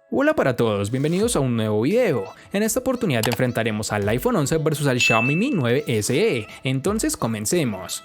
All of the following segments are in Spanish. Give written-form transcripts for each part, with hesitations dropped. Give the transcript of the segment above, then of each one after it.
Hola para todos, bienvenidos a un nuevo video. En esta oportunidad enfrentaremos al iPhone 11 versus al Xiaomi Mi 9 SE, entonces comencemos.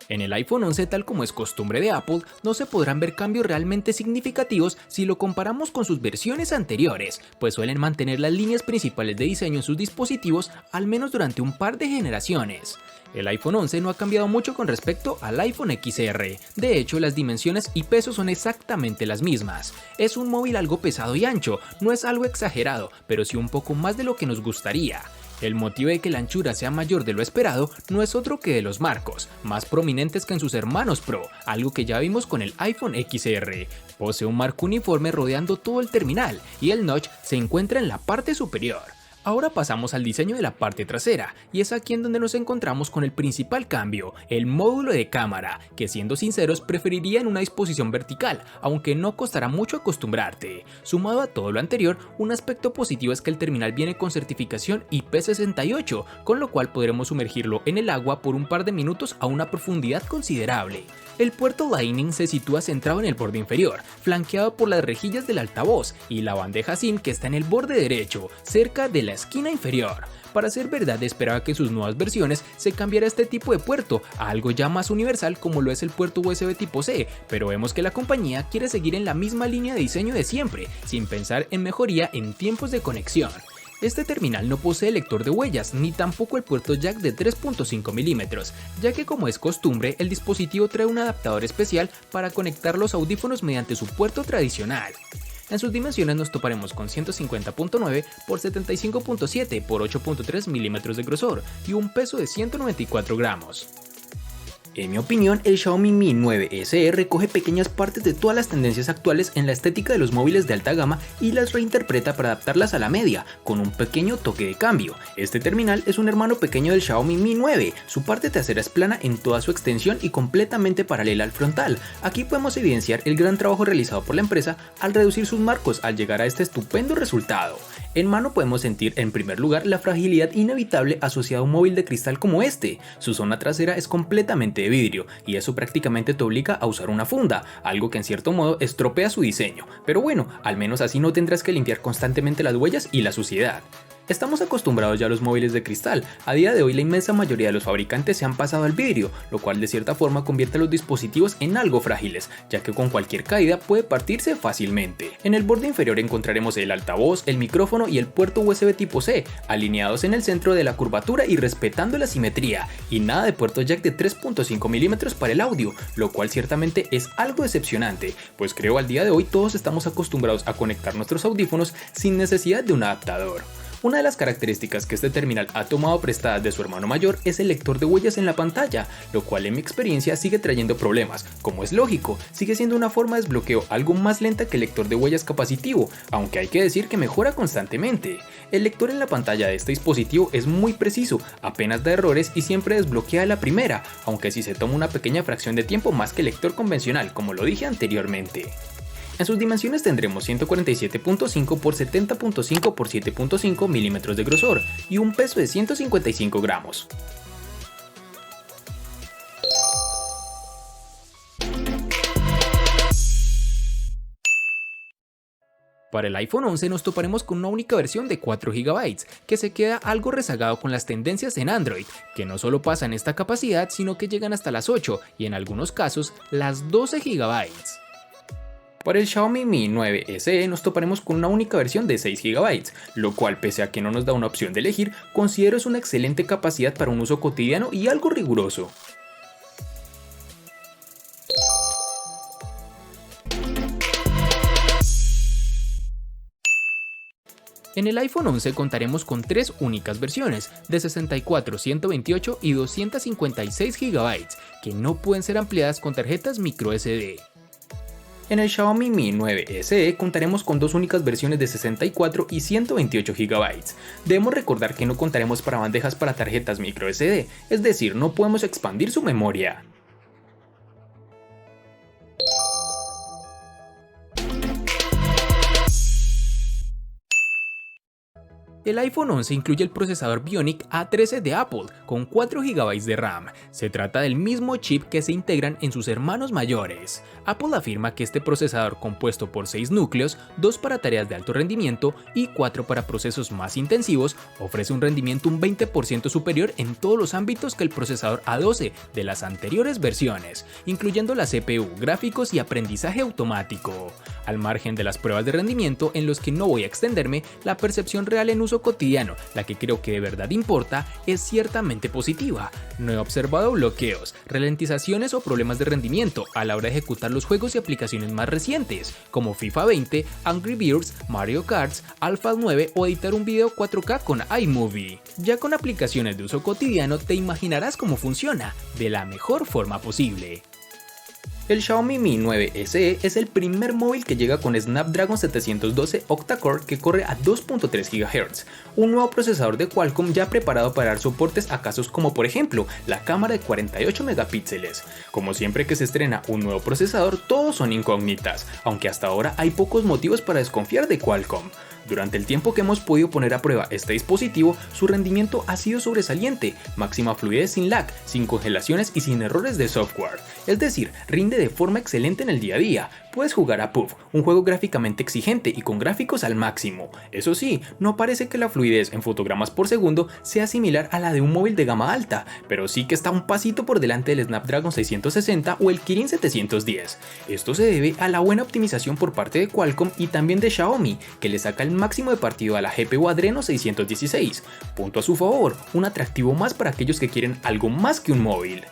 En el iPhone 11, tal como es costumbre de Apple, no se podrán ver cambios realmente significativos si lo comparamos con sus versiones anteriores, pues suelen mantener las líneas principales de diseño en sus dispositivos al menos durante un par de generaciones. El iPhone 11 no ha cambiado mucho con respecto al iPhone XR, de hecho las dimensiones y peso son exactamente las mismas. Es un móvil algo pesado y ancho, no es algo exagerado, pero sí un poco más de lo que nos gustaría. El motivo de que la anchura sea mayor de lo esperado no es otro que de los marcos, más prominentes que en sus hermanos Pro, algo que ya vimos con el iPhone XR. Posee un marco uniforme rodeando todo el terminal y el notch se encuentra en la parte superior. Ahora pasamos al diseño de la parte trasera, y es aquí en donde nos encontramos con el principal cambio, el módulo de cámara, que siendo sinceros preferiría en una disposición vertical, aunque no costará mucho acostumbrarte. Sumado a todo lo anterior, un aspecto positivo es que el terminal viene con certificación IP68, con lo cual podremos sumergirlo en el agua por un par de minutos a una profundidad considerable. El puerto Lightning se sitúa centrado en el borde inferior, flanqueado por las rejillas del altavoz y la bandeja SIM que está en el borde derecho, cerca de la esquina inferior. Para ser verdad, esperaba que sus nuevas versiones se cambiara este tipo de puerto a algo ya más universal como lo es el puerto USB tipo C, pero vemos que la compañía quiere seguir en la misma línea de diseño de siempre, sin pensar en mejoría en tiempos de conexión. Este terminal no posee lector de huellas ni tampoco el puerto jack de 3.5 mm, ya que como es costumbre el dispositivo trae un adaptador especial para conectar los audífonos mediante su puerto tradicional. En sus dimensiones nos toparemos con 150.9 por 75.7 por 8.3 mm de grosor y un peso de 194 gramos. En mi opinión, el Xiaomi Mi 9 SE recoge pequeñas partes de todas las tendencias actuales en la estética de los móviles de alta gama y las reinterpreta para adaptarlas a la media, con un pequeño toque de cambio. Este terminal es un hermano pequeño del Xiaomi Mi 9, su parte trasera es plana en toda su extensión y completamente paralela al frontal. Aquí podemos evidenciar el gran trabajo realizado por la empresa al reducir sus marcos al llegar a este estupendo resultado. En mano podemos sentir en primer lugar la fragilidad inevitable asociada a un móvil de cristal como este. Su zona trasera es completamente de vidrio y eso prácticamente te obliga a usar una funda, algo que en cierto modo estropea su diseño, pero bueno, al menos así no tendrás que limpiar constantemente las huellas y la suciedad. Estamos acostumbrados ya a los móviles de cristal, a día de hoy la inmensa mayoría de los fabricantes se han pasado al vidrio, lo cual de cierta forma convierte a los dispositivos en algo frágiles, ya que con cualquier caída puede partirse fácilmente. En el borde inferior encontraremos el altavoz, el micrófono y el puerto USB tipo C, alineados en el centro de la curvatura y respetando la simetría, y nada de puerto jack de 3.5 mm para el audio, lo cual ciertamente es algo decepcionante, pues creo al día de hoy todos estamos acostumbrados a conectar nuestros audífonos sin necesidad de un adaptador. Una de las características que este terminal ha tomado prestadas de su hermano mayor es el lector de huellas en la pantalla, lo cual en mi experiencia sigue trayendo problemas, como es lógico, sigue siendo una forma de desbloqueo algo más lenta que el lector de huellas capacitivo, aunque hay que decir que mejora constantemente. El lector en la pantalla de este dispositivo es muy preciso, apenas da errores y siempre desbloquea a la primera, aunque si se toma una pequeña fracción de tiempo más que el lector convencional, como lo dije anteriormente. En sus dimensiones tendremos 147.5 por 70.5 por 7.5 mm de grosor y un peso de 155 gramos. Para el iPhone 11 nos toparemos con una única versión de 4 GB, que se queda algo rezagado con las tendencias en Android, que no solo pasan esta capacidad sino que llegan hasta las 8 y en algunos casos las 12 GB. Para el Xiaomi Mi 9 SE nos toparemos con una única versión de 6 GB, lo cual pese a que no nos da una opción de elegir, considero es una excelente capacidad para un uso cotidiano y algo riguroso. En el iPhone 11 contaremos con 3 únicas versiones, de 64, 128 y 256 GB, que no pueden ser ampliadas con tarjetas microSD. En el Xiaomi Mi 9 SE contaremos con 2 únicas versiones de 64 y 128 GB. Debemos recordar que no contaremos para bandejas para tarjetas microSD, es decir, no podemos expandir su memoria. El iPhone 11 incluye el procesador Bionic A13 de Apple con 4 GB de RAM. Se trata del mismo chip que se integran en sus hermanos mayores. Apple afirma que este procesador, compuesto por 6 núcleos, 2 para tareas de alto rendimiento y 4 para procesos más intensivos, ofrece un rendimiento un 20% superior en todos los ámbitos que el procesador A12 de las anteriores versiones, incluyendo la CPU, gráficos y aprendizaje automático. Al margen de las pruebas de rendimiento en los que no voy a extenderme, la percepción real en uso cotidiano, la que creo que de verdad importa, es ciertamente positiva. No he observado bloqueos, ralentizaciones o problemas de rendimiento a la hora de ejecutar los juegos y aplicaciones más recientes, como FIFA 20, Angry Birds, Mario Kart, Alpha 9 o editar un video 4K con iMovie. Ya con aplicaciones de uso cotidiano te imaginarás cómo funciona, de la mejor forma posible. El Xiaomi Mi 9 SE es el primer móvil que llega con Snapdragon 712 octa-core que corre a 2.3 GHz, un nuevo procesador de Qualcomm ya preparado para dar soportes a casos como por ejemplo la cámara de 48 megapíxeles. Como siempre que se estrena un nuevo procesador, todos son incógnitas, aunque hasta ahora hay pocos motivos para desconfiar de Qualcomm. Durante el tiempo que hemos podido poner a prueba este dispositivo, su rendimiento ha sido sobresaliente, máxima fluidez sin lag, sin congelaciones y sin errores de software. Es decir, rinde de forma excelente en el día a día. Puedes jugar a PUBG, un juego gráficamente exigente y con gráficos al máximo. Eso sí, no parece que la fluidez en fotogramas por segundo sea similar a la de un móvil de gama alta, pero sí que está un pasito por delante del Snapdragon 660 o el Kirin 710. Esto se debe a la buena optimización por parte de Qualcomm y también de Xiaomi, que le saca el máximo de partido a la GPU Adreno 616. Punto a su favor, un atractivo más para aquellos que quieren algo más que un móvil.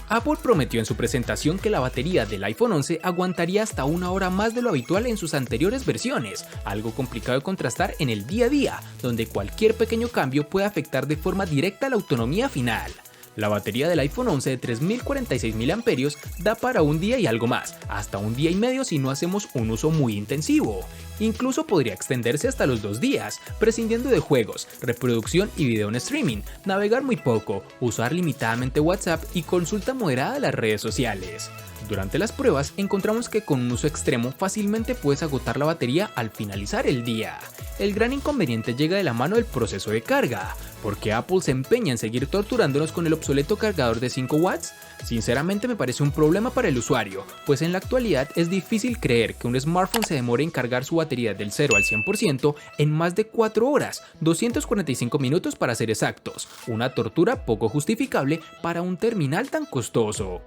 Apple prometió en su presentación que la batería del iPhone 11 aguantaría hasta 1 hora más de lo habitual en sus anteriores versiones, algo complicado de contrastar en el día a día, donde cualquier pequeño cambio puede afectar de forma directa la autonomía final. La batería del iPhone 11 de 3046 mAh da para un día y algo más, hasta un día y medio si no hacemos un uso muy intensivo. Incluso podría extenderse hasta los 2 días, prescindiendo de juegos, reproducción y video en streaming, navegar muy poco, usar limitadamente WhatsApp y consulta moderada de las redes sociales. Durante las pruebas encontramos que con un uso extremo fácilmente puedes agotar la batería al finalizar el día. El gran inconveniente llega de la mano del proceso de carga, porque Apple se empeña en seguir torturándonos con el obsoleto cargador de 5 watts. Sinceramente me parece un problema para el usuario, pues en la actualidad es difícil creer que un smartphone se demore en cargar su batería del 0 al 100% en más de 4 horas, 245 minutos para ser exactos, una tortura poco justificable para un terminal tan costoso.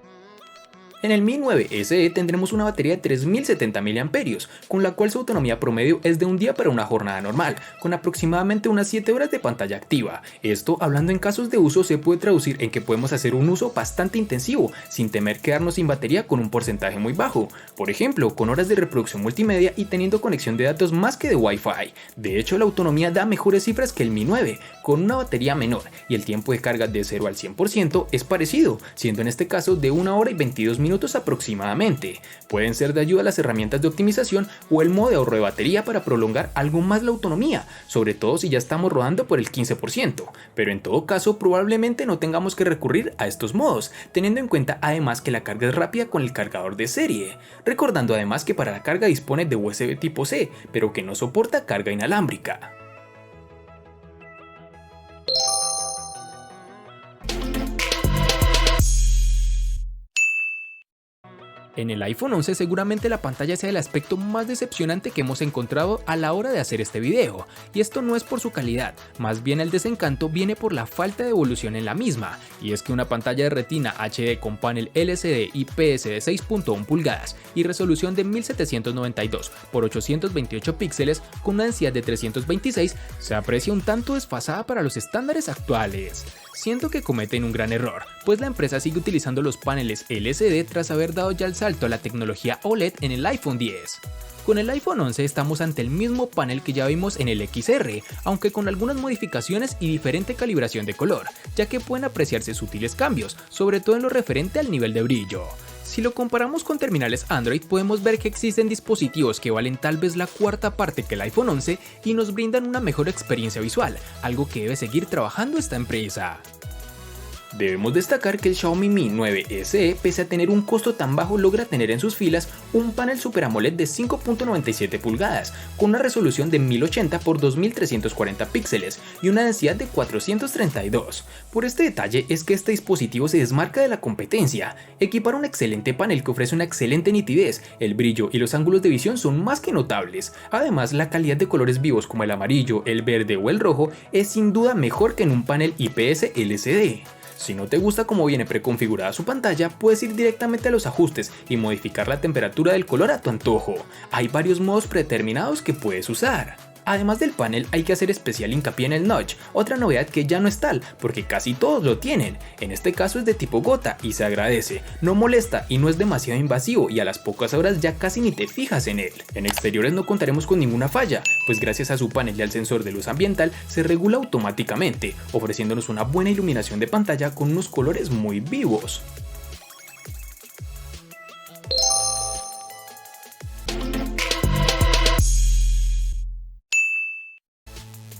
En el Mi 9 SE tendremos una batería de 3070 mAh, con la cual su autonomía promedio es de un día para una jornada normal, con aproximadamente unas 7 horas de pantalla activa. Esto, hablando en casos de uso, se puede traducir en que podemos hacer un uso bastante intensivo, sin temer quedarnos sin batería con un porcentaje muy bajo. Por ejemplo, con horas de reproducción multimedia y teniendo conexión de datos más que de Wi-Fi. De hecho, la autonomía da mejores cifras que el Mi 9, con una batería menor, y el tiempo de carga de 0 al 100% es parecido, siendo en este caso de 1 hora y 22 minutos aproximadamente. Pueden ser de ayuda las herramientas de optimización o el modo de ahorro de batería para prolongar algo más la autonomía, sobre todo si ya estamos rodando por el 15%, pero en todo caso probablemente no tengamos que recurrir a estos modos, teniendo en cuenta además que la carga es rápida con el cargador de serie, recordando además que para la carga dispone de USB tipo C, pero que no soporta carga inalámbrica. En el iPhone 11 seguramente la pantalla sea el aspecto más decepcionante que hemos encontrado a la hora de hacer este video, y esto no es por su calidad, más bien el desencanto viene por la falta de evolución en la misma, y es que una pantalla de retina HD con panel LCD IPS de 6.1 pulgadas y resolución de 1792 por 828 píxeles con una densidad de 326 se aprecia un tanto desfasada para los estándares actuales. Siento que cometen un gran error, pues la empresa sigue utilizando los paneles LCD tras haber dado ya el salto a la tecnología OLED en el iPhone X. Con el iPhone 11 estamos ante el mismo panel que ya vimos en el XR, aunque con algunas modificaciones y diferente calibración de color, ya que pueden apreciarse sutiles cambios, sobre todo en lo referente al nivel de brillo. Si lo comparamos con terminales Android, podemos ver que existen dispositivos que valen tal vez la cuarta parte que el iPhone 11 y nos brindan una mejor experiencia visual, algo que debe seguir trabajando esta empresa. Debemos destacar que el Xiaomi Mi 9 SE, pese a tener un costo tan bajo, logra tener en sus filas un panel Super AMOLED de 5.97 pulgadas, con una resolución de 1080 x 2340 píxeles y una densidad de 432. Por este detalle es que este dispositivo se desmarca de la competencia. Equipar un excelente panel que ofrece una excelente nitidez, el brillo y los ángulos de visión son más que notables. Además, la calidad de colores vivos como el amarillo, el verde o el rojo es sin duda mejor que en un panel IPS LCD. Si no te gusta cómo viene preconfigurada su pantalla, puedes ir directamente a los ajustes y modificar la temperatura del color a tu antojo. Hay varios modos predeterminados que puedes usar. Además del panel, hay que hacer especial hincapié en el notch, otra novedad que ya no es tal, porque casi todos lo tienen. En este caso es de tipo gota y se agradece, no molesta y no es demasiado invasivo y a las pocas horas ya casi ni te fijas en él. En exteriores no contaremos con ninguna falla, pues gracias a su panel y al sensor de luz ambiental se regula automáticamente, ofreciéndonos una buena iluminación de pantalla con unos colores muy vivos.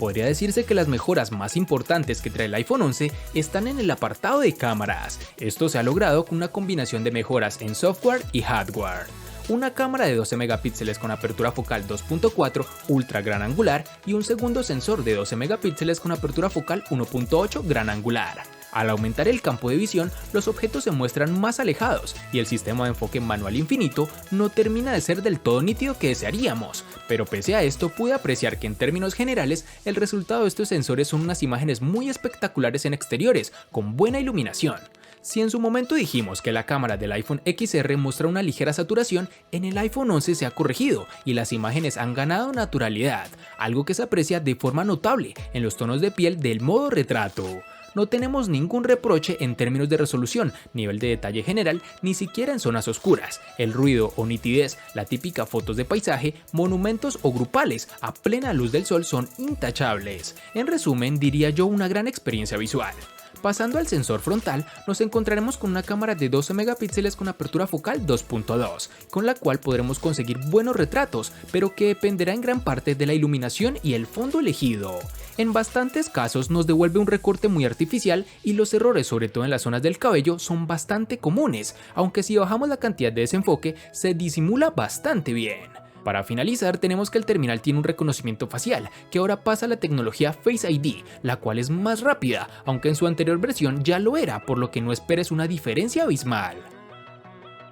Podría decirse que las mejoras más importantes que trae el iPhone 11 están en el apartado de cámaras. Esto se ha logrado con una combinación de mejoras en software y hardware. Una cámara de 12 megapíxeles con apertura focal 2.4 ultra gran angular y un segundo sensor de 12 megapíxeles con apertura focal 1.8 gran angular. Al aumentar el campo de visión, los objetos se muestran más alejados y el sistema de enfoque manual infinito no termina de ser del todo nítido que desearíamos, pero pese a esto pude apreciar que en términos generales el resultado de estos sensores son unas imágenes muy espectaculares en exteriores, con buena iluminación. Si en su momento dijimos que la cámara del iPhone XR muestra una ligera saturación, en el iPhone 11 se ha corregido y las imágenes han ganado naturalidad, algo que se aprecia de forma notable en los tonos de piel del modo retrato. No tenemos ningún reproche en términos de resolución, nivel de detalle general, ni siquiera en zonas oscuras. El ruido o nitidez, la típica fotos de paisaje, monumentos o grupales a plena luz del sol son intachables. En resumen, diría yo una gran experiencia visual. Pasando al sensor frontal, nos encontraremos con una cámara de 12 megapíxeles con apertura focal 2.2, con la cual podremos conseguir buenos retratos, pero que dependerá en gran parte de la iluminación y el fondo elegido. En bastantes casos nos devuelve un recorte muy artificial y los errores, sobre todo en las zonas del cabello, son bastante comunes, aunque si bajamos la cantidad de desenfoque se disimula bastante bien. Para finalizar, tenemos que el terminal tiene un reconocimiento facial, que ahora pasa a la tecnología Face ID, la cual es más rápida, aunque en su anterior versión ya lo era, por lo que no esperes una diferencia abismal.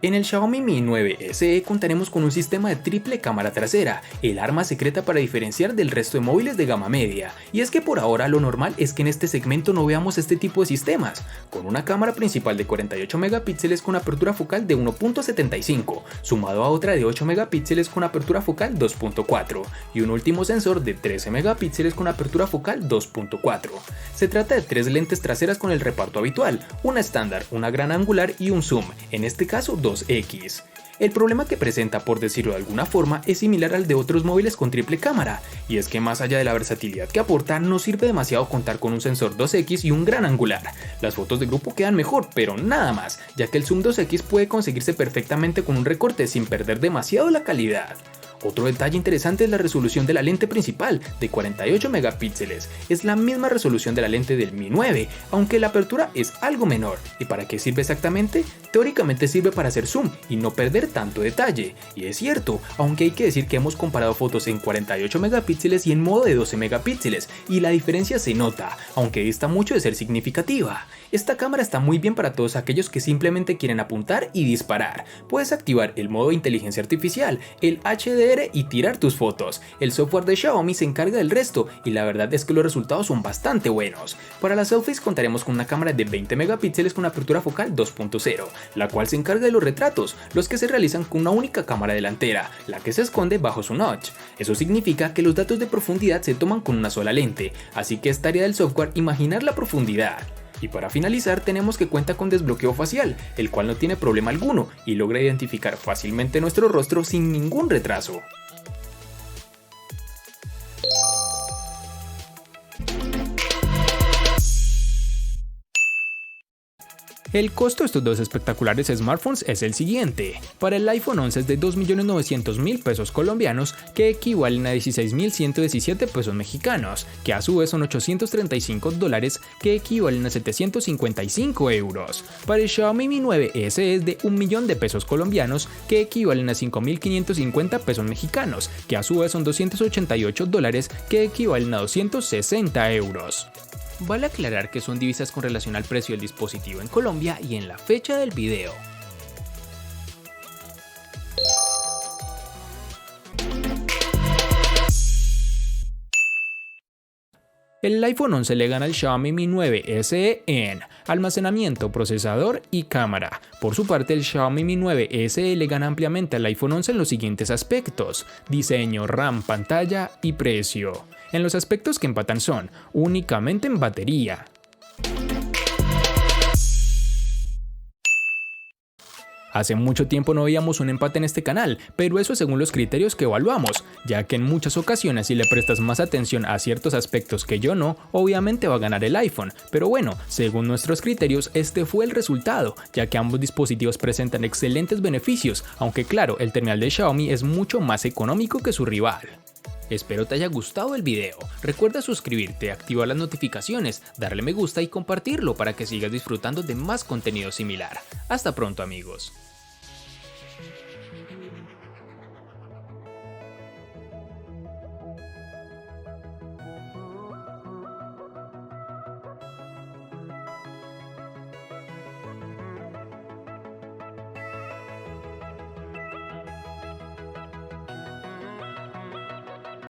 En el Xiaomi Mi 9 SE contaremos con un sistema de triple cámara trasera, el arma secreta para diferenciar del resto de móviles de gama media, y es que por ahora lo normal es que en este segmento no veamos este tipo de sistemas, con una cámara principal de 48 megapíxeles con apertura focal de 1.75, sumado a otra de 8 megapíxeles con apertura focal 2.4, y un último sensor de 13 megapíxeles con apertura focal 2.4. Se trata de tres lentes traseras con el reparto habitual, una estándar, una gran angular y un zoom, en este caso 2X. El problema que presenta, por decirlo de alguna forma, es similar al de otros móviles con triple cámara, y es que más allá de la versatilidad que aporta, no sirve demasiado contar con un sensor 2X y un gran angular. Las fotos de grupo quedan mejor, pero nada más, ya que el zoom 2X puede conseguirse perfectamente con un recorte sin perder demasiado la calidad. Otro detalle interesante es la resolución de la lente principal, de 48 megapíxeles. Es la misma resolución de la lente del Mi 9, aunque la apertura es algo menor. ¿Y para qué sirve exactamente? Teóricamente sirve para hacer zoom y no perder tanto detalle. Y es cierto, aunque hay que decir que hemos comparado fotos en 48 megapíxeles y en modo de 12 megapíxeles, y la diferencia se nota, aunque dista mucho de ser significativa. Esta cámara está muy bien para todos aquellos que simplemente quieren apuntar y disparar. Puedes activar el modo de inteligencia artificial, el HDR y tirar tus fotos. El software de Xiaomi se encarga del resto y la verdad es que los resultados son bastante buenos. Para las selfies contaremos con una cámara de 20 megapíxeles con apertura focal 2.0, la cual se encarga de los retratos, los que se realizan con una única cámara delantera, la que se esconde bajo su notch. Eso significa que los datos de profundidad se toman con una sola lente, así que es tarea del software imaginar la profundidad. Y para finalizar tenemos que cuenta con desbloqueo facial, el cual no tiene problema alguno y logra identificar fácilmente nuestro rostro sin ningún retraso. El costo de estos dos espectaculares smartphones es el siguiente. Para el iPhone 11 es de 2.900.000 pesos colombianos, que equivalen a 16.117 pesos mexicanos, que a su vez son $835, que equivalen a 755 euros. Para el Xiaomi Mi 9S es de 1 millón de pesos colombianos, que equivalen a 5.550 pesos mexicanos, que a su vez son $288, que equivalen a 260 euros. Vale aclarar que son divisas con relación al precio del dispositivo en Colombia y en la fecha del video. El iPhone 11 le gana al Xiaomi Mi 9 SE en almacenamiento, procesador y cámara. Por su parte, el Xiaomi Mi 9 SE le gana ampliamente al iPhone 11 en los siguientes aspectos: diseño, RAM, pantalla y precio. En los aspectos que empatan son únicamente en batería. Hace mucho tiempo no veíamos un empate en este canal, pero eso según los criterios que evaluamos, ya que en muchas ocasiones si le prestas más atención a ciertos aspectos que yo no, obviamente va a ganar el iPhone, pero bueno, según nuestros criterios este fue el resultado, ya que ambos dispositivos presentan excelentes beneficios, aunque claro, el terminal de Xiaomi es mucho más económico que su rival. Espero te haya gustado el video, recuerda suscribirte, activar las notificaciones, darle me gusta y compartirlo para que sigas disfrutando de más contenido similar. Hasta pronto amigos.